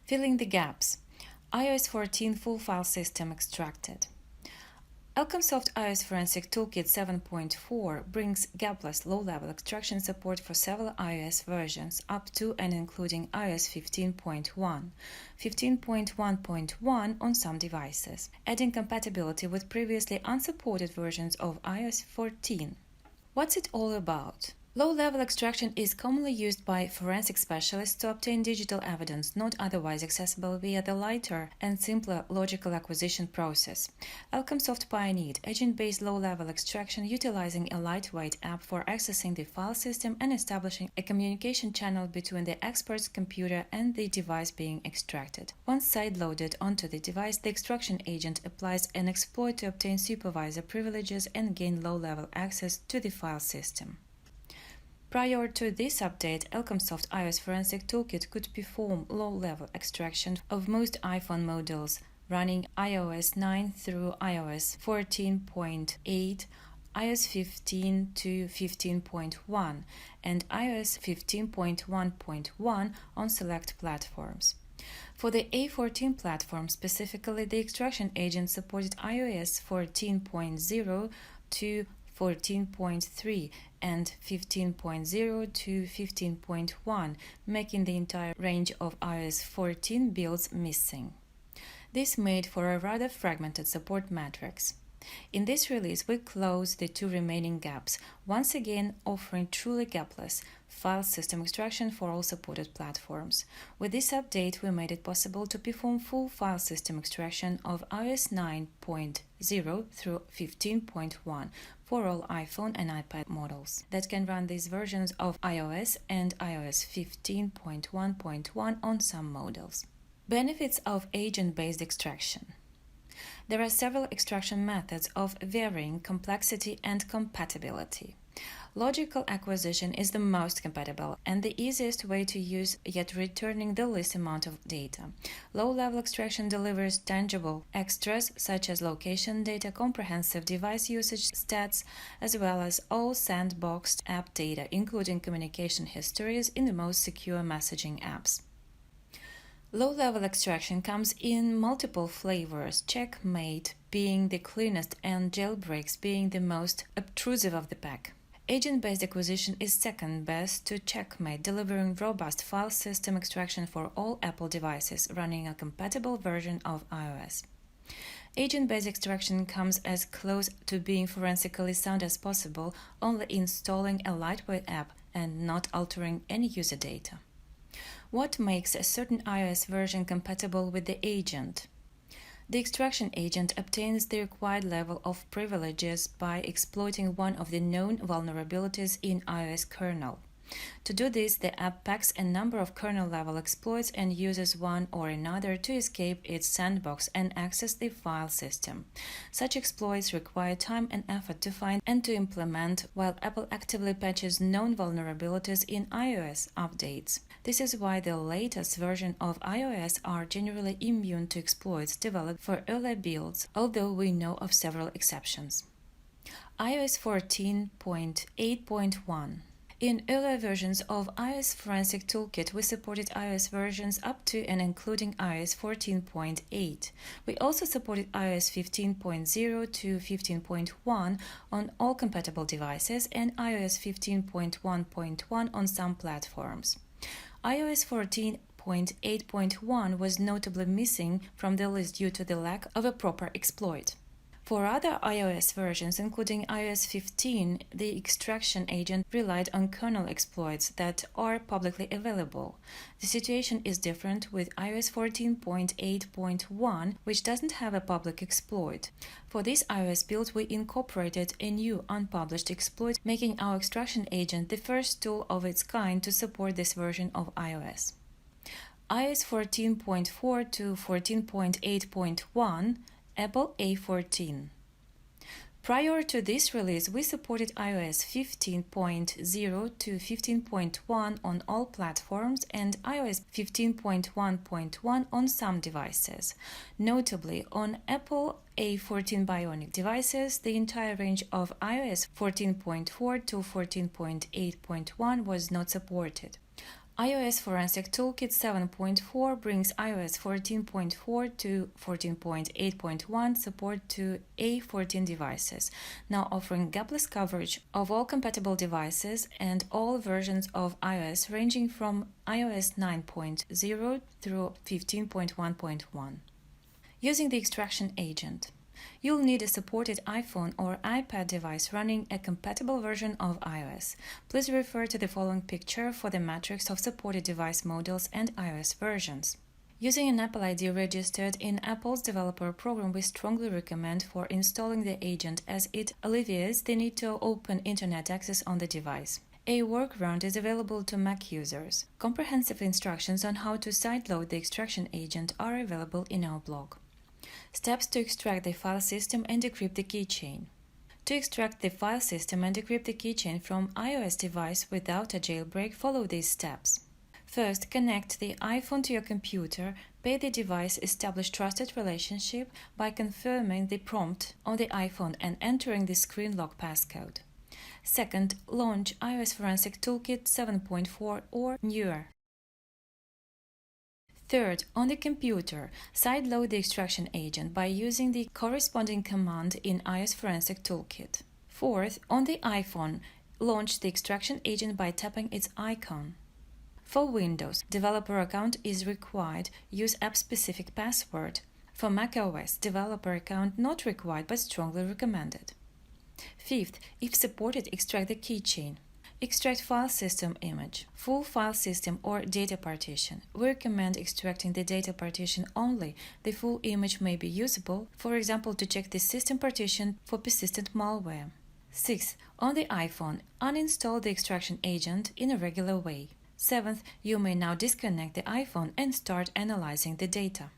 Filling the gaps. iOS 14 full file system extracted. Elcomsoft iOS Forensic Toolkit 7.4 brings gapless low-level extraction support for several iOS versions up to and including iOS 15.1, 15.1.1 on some devices, adding compatibility with previously unsupported versions of iOS 14. What's it all about? Low-level extraction is commonly used by forensic specialists to obtain digital evidence not otherwise accessible via the lighter and simpler logical acquisition process. Elcomsoft pioneered agent-based low-level extraction utilizing a lightweight app for accessing the file system and establishing a communication channel between the expert's computer and the device being extracted. Once side-loaded onto the device, the extraction agent applies an exploit to obtain supervisor privileges and gain low-level access to the file system. Prior to this update, Elcomsoft iOS Forensic Toolkit could perform low-level extraction of most iPhone models running iOS 9 through iOS 14.8, iOS 15 to 15.1, and iOS 15.1.1 on select platforms. For the A14 platform specifically, the extraction agent supported iOS 14.0 to 14.3 and 15.0 to 15.1, making the entire range of iOS 14 builds missing. This made for a rather fragmented support matrix. In this release, we close the two remaining gaps, once again offering truly gapless file system extraction for all supported platforms. With this update, we made it possible to perform full file system extraction of iOS 9.0 through 15.1 for all iPhone and iPad models that can run these versions of iOS and iOS 15.1.1 on some models. Benefits of agent-based extraction. There are several extraction methods of varying complexity and compatibility. Logical acquisition is the most compatible and the easiest way to use, yet returning the least amount of data. Low-level extraction delivers tangible extras such as location data, comprehensive device usage stats, as well as all sandboxed app data, including communication histories in the most secure messaging apps. Low-level extraction comes in multiple flavors, checkmate being the cleanest and jailbreaks being the most obtrusive of the pack. Agent-based acquisition is second best to checkmate, delivering robust file system extraction for all Apple devices running a compatible version of iOS. Agent-based extraction comes as close to being forensically sound as possible, only installing a lightweight app and not altering any user data. What makes a certain iOS version compatible with the agent? The extraction agent obtains the required level of privileges by exploiting one of the known vulnerabilities in iOS kernel. To do this, the app packs a number of kernel-level exploits and uses one or another to escape its sandbox and access the file system. Such exploits require time and effort to find and to implement, while Apple actively patches known vulnerabilities in iOS updates. This is why the latest version of iOS are generally immune to exploits developed for earlier builds, although we know of several exceptions. iOS 14.8.1. In earlier versions of iOS Forensic Toolkit, we supported iOS versions up to and including iOS 14.8. We also supported iOS 15.0 to 15.1 on all compatible devices and iOS 15.1.1 on some platforms. iOS 14.8.1 was notably missing from the list due to the lack of a proper exploit. For other iOS versions, including iOS 15, the extraction agent relied on kernel exploits that are publicly available. The situation is different with iOS 14.8.1, which doesn't have a public exploit. For this iOS build, we incorporated a new unpublished exploit, making our extraction agent the first tool of its kind to support this version of iOS. iOS 14.4 to 14.8.1 Apple A14. Prior to this release, we supported iOS 15.0 to 15.1 on all platforms and iOS 15.1.1 on some devices. Notably, on Apple A14 Bionic devices, the entire range of iOS 14.4 to 14.8.1 was not supported. iOS Forensic Toolkit 7.4 brings iOS 14.4 to 14.8.1 support to A14 devices, now offering gapless coverage of all compatible devices and all versions of iOS ranging from iOS 9.0 through 15.1.1. Using the extraction agent. You'll need a supported iPhone or iPad device running a compatible version of iOS. Please refer to the following picture for the matrix of supported device models and iOS versions. Using an Apple ID registered in Apple's developer program, we strongly recommend for installing the agent as it alleviates the need to open internet access on the device. A workaround is available to Mac users. Comprehensive instructions on how to sideload the extraction agent are available in our blog. Steps to extract the file system and decrypt the keychain. To extract the file system and decrypt the keychain from iOS device without a jailbreak, follow these steps. First, connect the iPhone to your computer. Pay the device establish trusted relationship by confirming the prompt on the iPhone and entering the screen lock passcode. Second, launch iOS Forensic Toolkit 7.4 or newer. Third, on the computer, sideload the extraction agent by using the corresponding command in iOS Forensic Toolkit. Fourth, on the iPhone, launch the extraction agent by tapping its icon. For Windows, developer account is required. Use app-specific password. For macOS, developer account not required but strongly recommended. Fifth, if supported, extract the keychain. Extract file system image, full file system or data partition. We recommend extracting the data partition only. The full image may be usable, for example, to check the system partition for persistent malware. Sixth, on the iPhone, uninstall the extraction agent in a regular way. Seventh, you may now disconnect the iPhone and start analyzing the data.